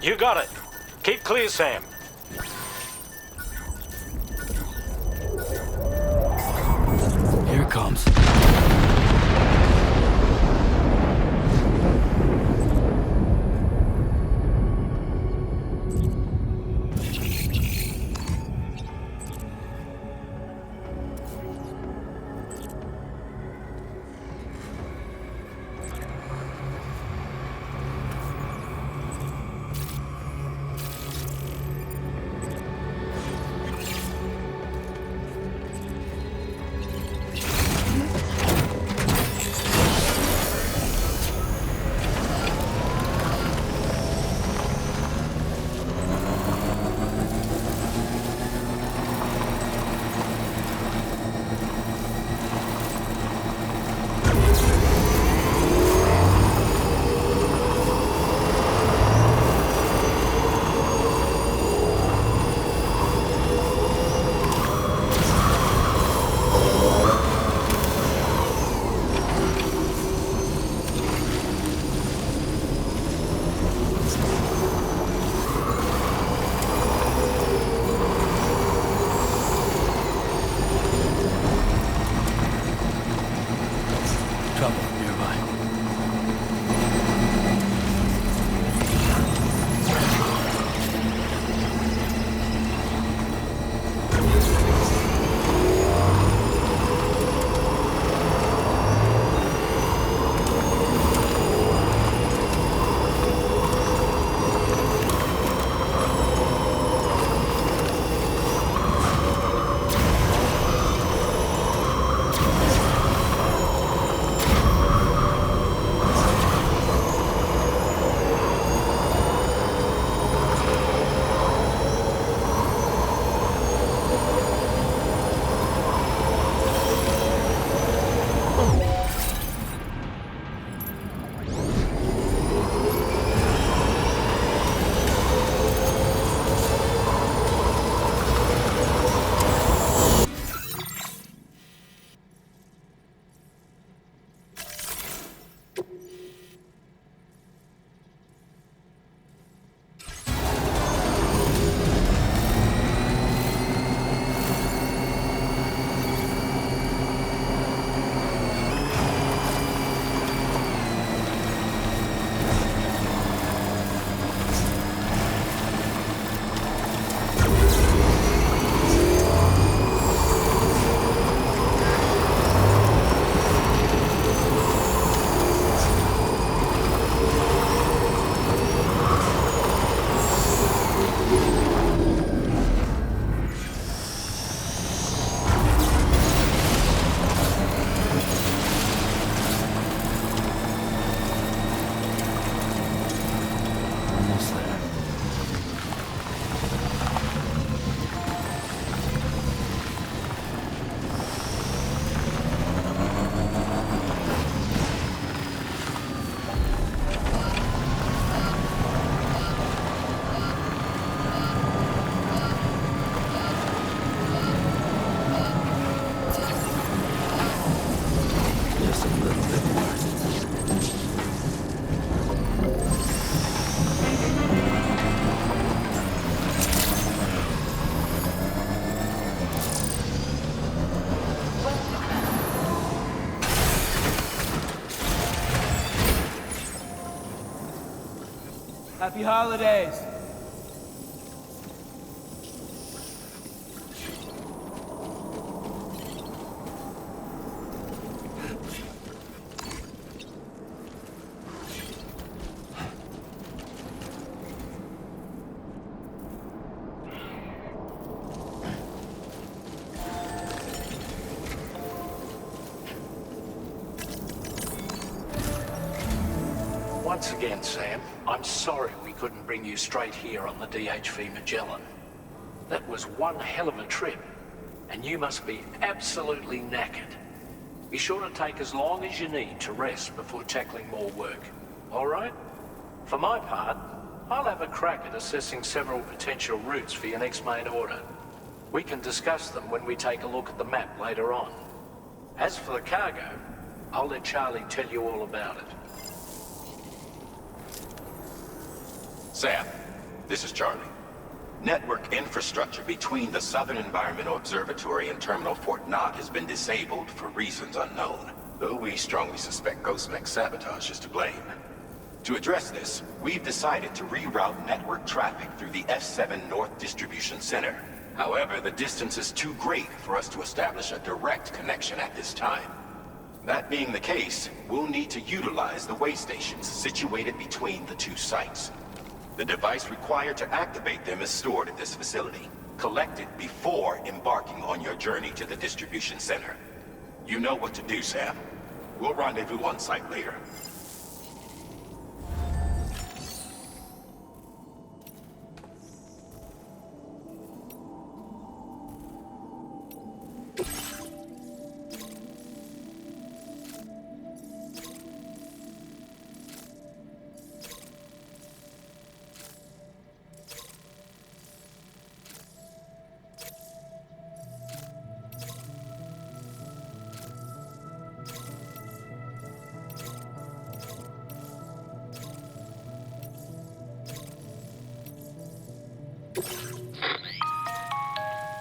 You got it. Keep clear, Sam. Here it comes. Trouble nearby. Almost there. Just a little bit more. Happy holidays! Once again, Sam, I'm sorry we couldn't bring you straight here on the DHV Magellan. That was one hell of a trip, and you must be absolutely knackered. Be sure to take as long as you need to rest before tackling more work. All right? For my part, I'll have a crack at assessing several potential routes for your next main order. We can discuss them when we take a look at the map later on. As for the cargo, I'll let Charlie tell you all about it. Sam, This is Charlie. Network infrastructure between the Southern Environmental Observatory and Terminal Fort Knott has been disabled for reasons unknown, though we strongly suspect Ghostmech's sabotage is to blame. To address this, we've decided to reroute network traffic through the F7 North Distribution Center. However, the distance is too great for us to establish a direct connection at this time. That being the case, we'll need to utilize the way stations situated between the two sites. The device required to activate them is stored at this facility. Collect it before embarking on your journey to the distribution center. You know what to do, Sam. We'll rendezvous on site later.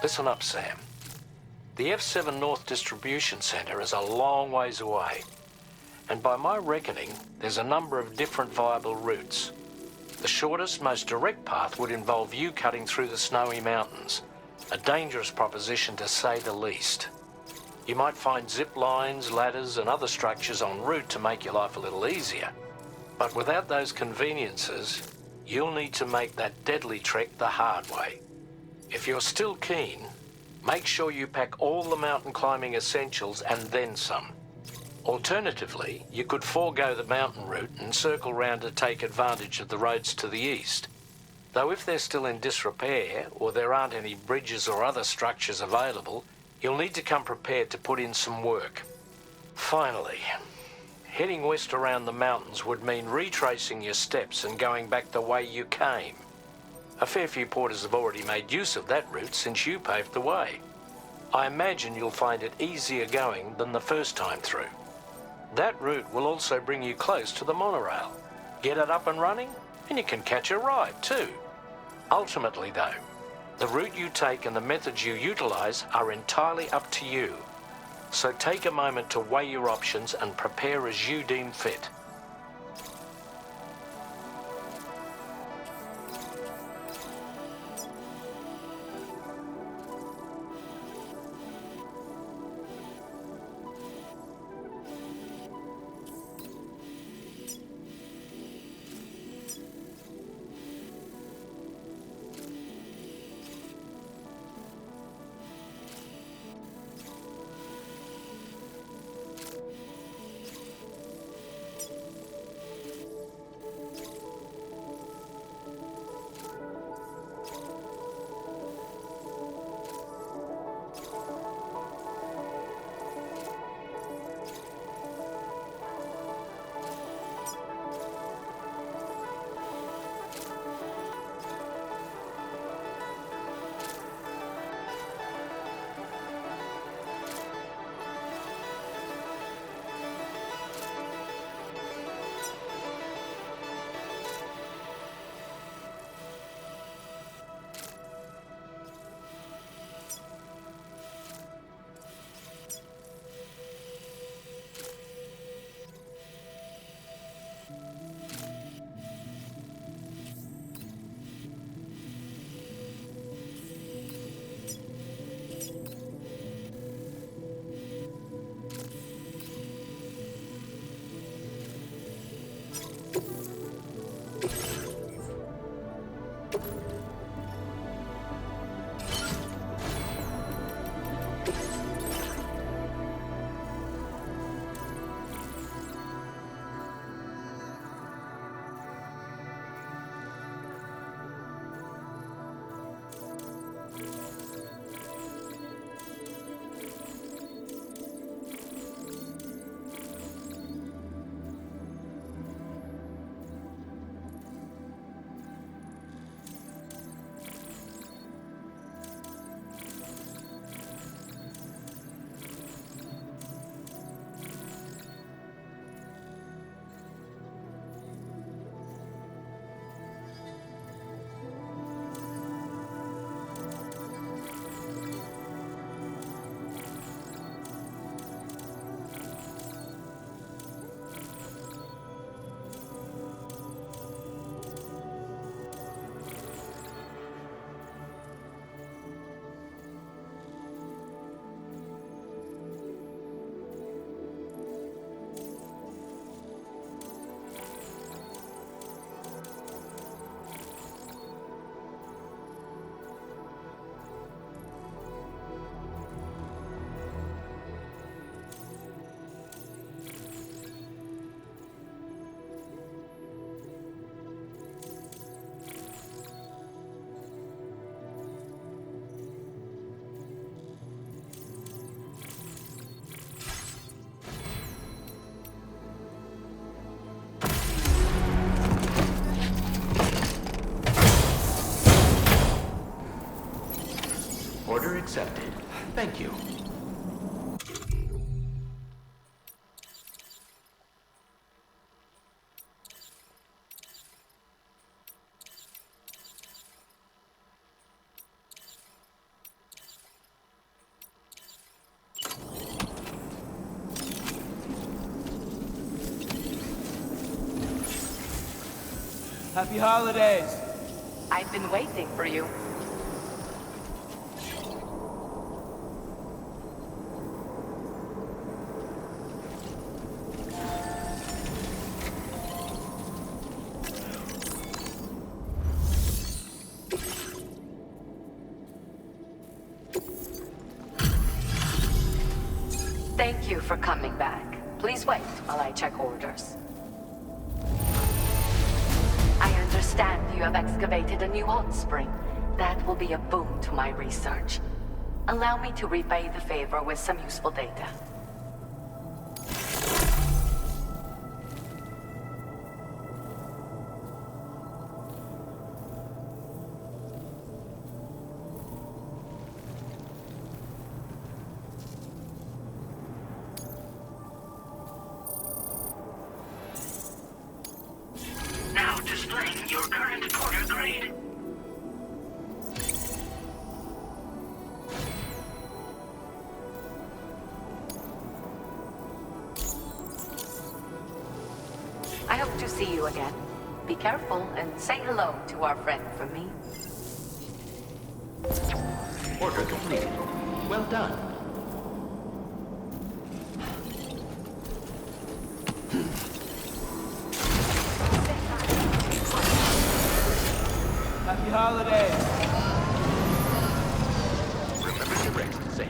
Listen up, Sam. The F7 North Distribution Centre is a long ways away, and by my reckoning, there's a number of different viable routes. The shortest, most direct path would involve you cutting through the snowy mountains, a dangerous proposition to say the least. You might find zip lines, ladders, and other structures en route to make your life a little easier, but without those conveniences, you'll need to make that deadly trek the hard way. If you're still keen, make sure you pack all the mountain climbing essentials and then some. Alternatively, you could forego the mountain route and circle round to take advantage of the roads to the east. Though if they're still in disrepair, or there aren't any bridges or other structures available, you'll need to come prepared to put in some work. Finally, heading west around the mountains would mean retracing your steps and going back the way you came. A fair few porters have already made use of that route since you paved the way. I imagine you'll find it easier going than the first time through. That route will also bring you close to the monorail. Get it up and running, and you can catch a ride too. Ultimately though, the route you take and the methods you utilize are entirely up to you. So take a moment to weigh your options and prepare as you deem fit. Order accepted. Thank you. Happy holidays! I've been waiting for you. Thank you for coming back. Please wait while I check orders. I understand you have excavated a new hot spring. That will be a boon to my research. Allow me to repay the favor with some useful data. Now displaying your current porter grade. I hope to see you again. Be careful and say hello to our friend from me. Order complete. Well done. Happy holidays! Remember to rest, Sam.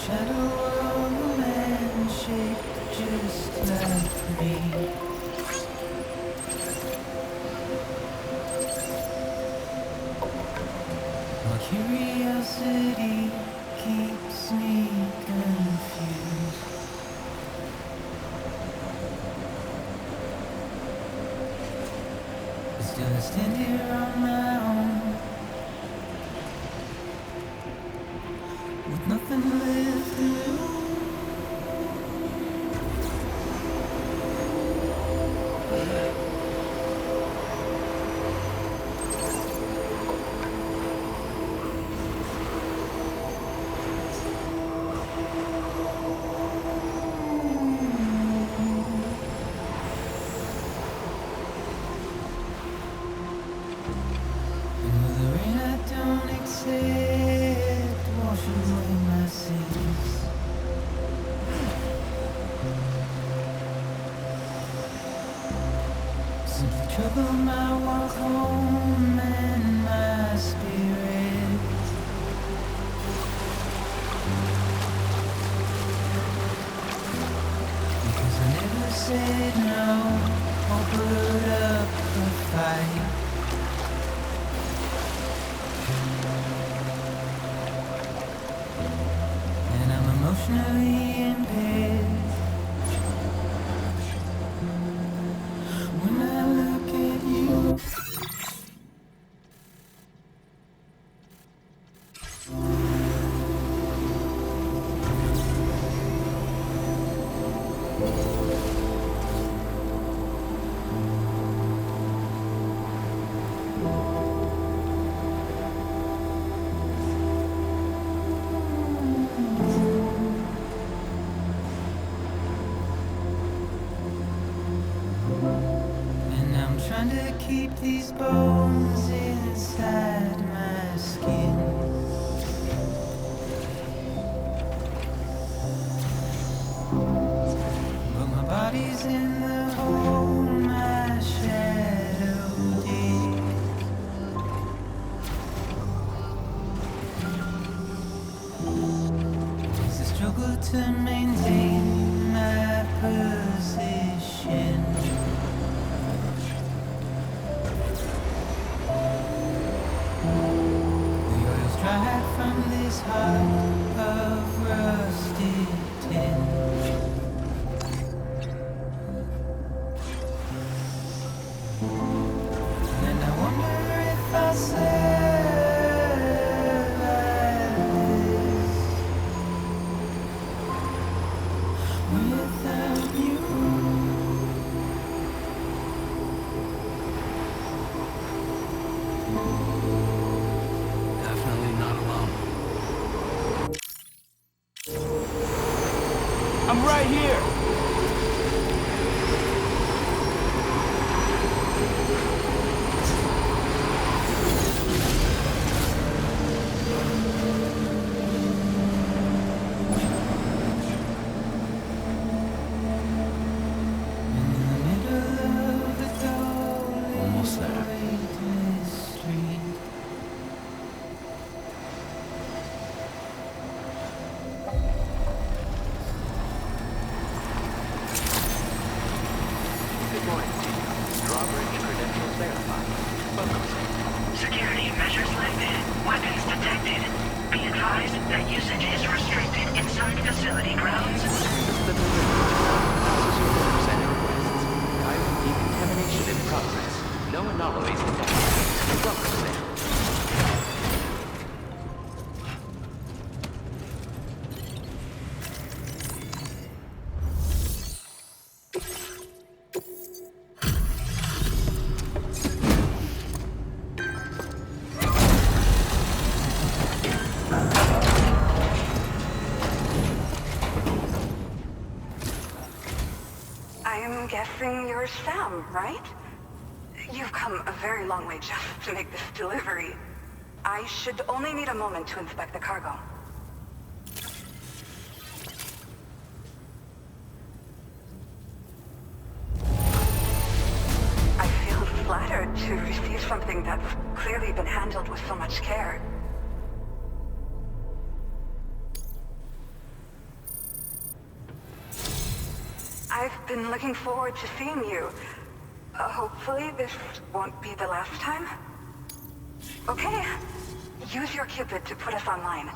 shadow of a man shaped just like me. My curiosity keeps me confused. But still I stand here on my own, with nothing left to lose. And with the rain I don't accept, washing away my sins. Simply trouble my walk home and my spirit. Because I never said no or put up a fight. And I'm emotionally impaired. When I look at you, and I'm trying to keep these bones inside my skin. But my body's in the hole my shadow digs. It's a struggle to maintain my position. The oil's dried from this heart of rusted tin. And I wonder if I survive this without you. Definitely not alone. I'm right here. In the middle of the dull Almost there. weightless street. Good morning, Chief. Drawbridge credentials verified. Welcome, Sam. Security measures lifted. Weapons detected. Be advised that usage is restricted inside facility grounds. The and requests. Iron decontamination in progress. No anomalies detected. Welcome, Sam. I'm guessing you're Sam, right? You've come a very long way just to make this delivery. I should only need a moment to inspect the cargo. I feel flattered to receive something that's clearly been handled with so much care. I've been looking forward to seeing you. Hopefully this won't be the last time. Okay, use your Cupid to put us online.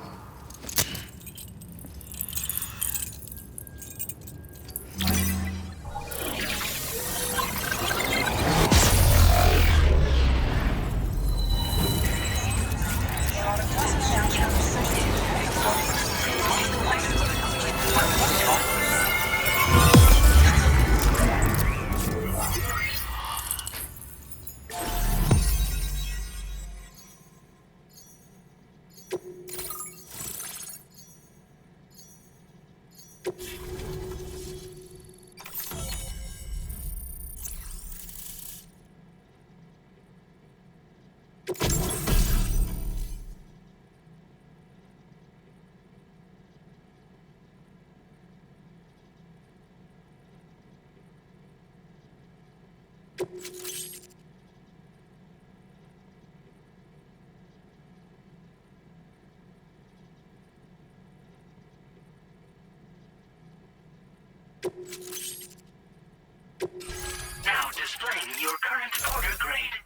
Now displaying your current order grade.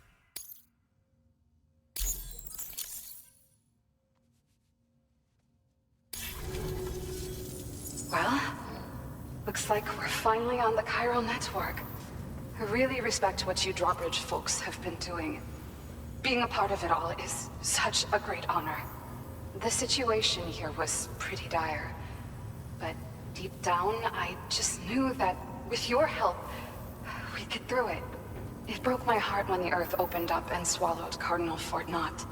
Well, looks like we're finally on the chiral network. I really respect what you drawbridge folks have been doing. Being a part of it all is such a great honor. The situation here was pretty dire, but deep down, I just knew that with your help, we'd get through it. It broke my heart when the Earth opened up and swallowed Cardinal Fort Knott.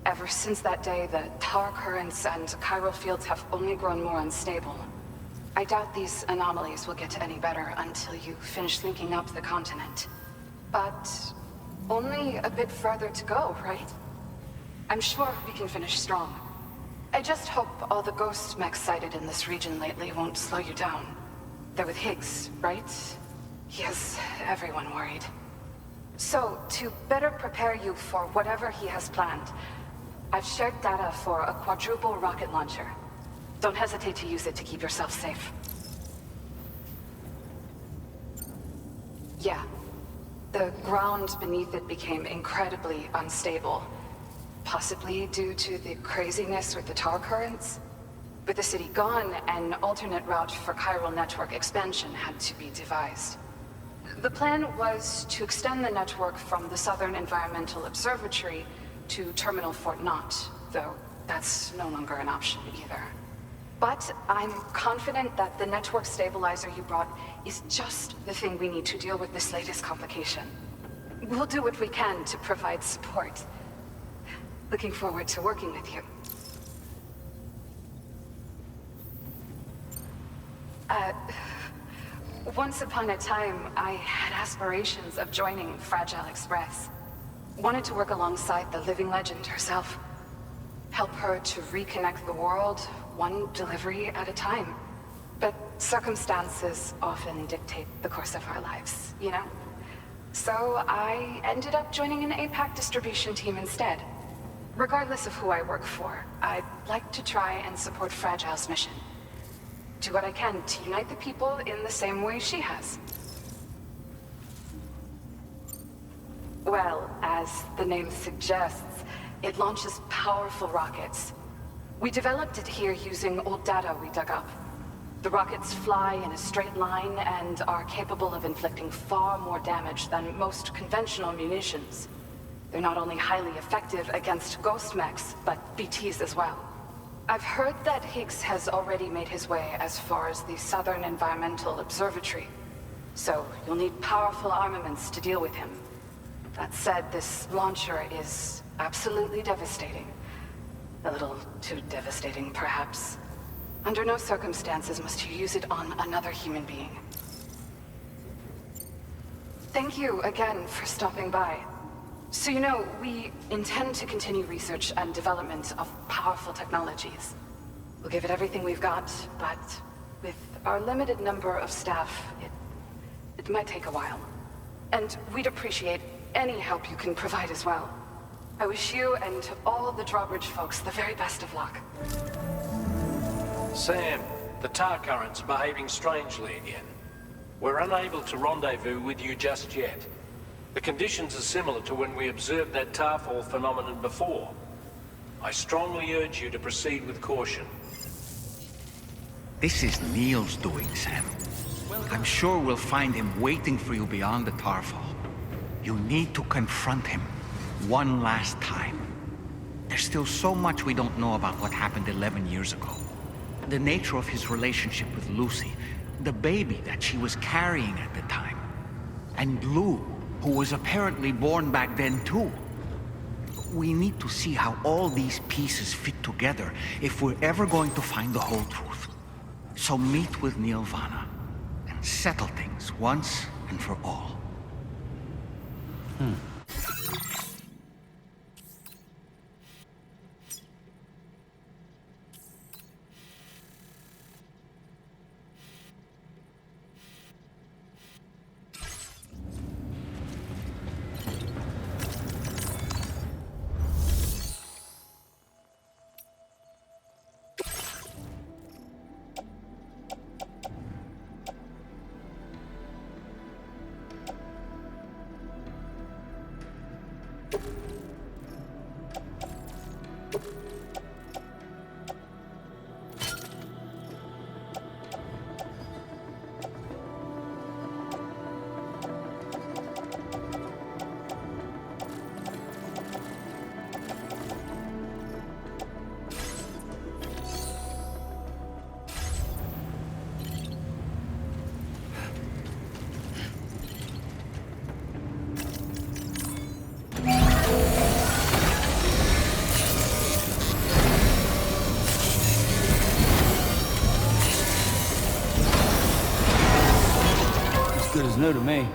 Ever since that day, the tar currents and chiral fields have only grown more unstable. I doubt these anomalies will get any better until you finish linking up the continent. But only a bit further to go, right? I'm sure we can finish strong. I just hope all the ghost mechs sighted in this region lately won't slow you down. They're with Higgs, right? He has everyone worried. So, to better prepare you for whatever he has planned, I've shared data for a quadruple rocket launcher. Don't hesitate to use it to keep yourself safe. Yeah. The ground beneath it became incredibly unstable. Possibly due to the craziness with the tar currents. With the city gone, an alternate route for chiral network expansion had to be devised. The plan was to extend the network from the Southern Environmental Observatory to Terminal Fort Knott, though that's no longer an option either. But I'm confident that the network stabilizer you brought is just the thing we need to deal with this latest complication. We'll do what we can to provide support. Looking forward to working with you. Once upon a time, I had aspirations of joining Fragile Express. Wanted to work alongside the living legend herself. Help her to reconnect the world, one delivery at a time. But circumstances often dictate the course of our lives, you know? So I ended up joining an APAC distribution team instead. Regardless of who I work for, I'd like to try and support Fragile's mission. Do what I can to unite the people in the same way she has. Well, as the name suggests, it launches powerful rockets. We developed it here using old data we dug up. The rockets fly in a straight line and are capable of inflicting far more damage than most conventional munitions. They're not only highly effective against ghost mechs, but BTs as well. I've heard that Higgs has already made his way as far as the Southern Environmental Observatory. So you'll need powerful armaments to deal with him. That said, this launcher is absolutely devastating. A little too devastating, perhaps. Under no circumstances must you use it on another human being. Thank you again for stopping by. So you know, we intend to continue research and development of powerful technologies. We'll give it everything we've got, but with our limited number of staff, it might take a while. And we'd appreciate any help you can provide as well. I wish you and all the drawbridge folks the very best of luck. Sam, the tar current's behaving strangely again. We're unable to rendezvous with you just yet. The conditions are similar to when we observed that tarfall phenomenon before. I strongly urge you to proceed with caution. This is Neil's doing, Sam. I'm sure we'll find him waiting for you beyond the tarfall. You need to confront him one last time. There's still so much we don't know about what happened 11 years ago. The nature of his relationship with Lucy, the baby that she was carrying at the time, and Lou, who was apparently born back then too. We need to see how all these pieces fit together if we're ever going to find the whole truth. So meet with Neil Vanna and settle things once and for all. Good as new to me.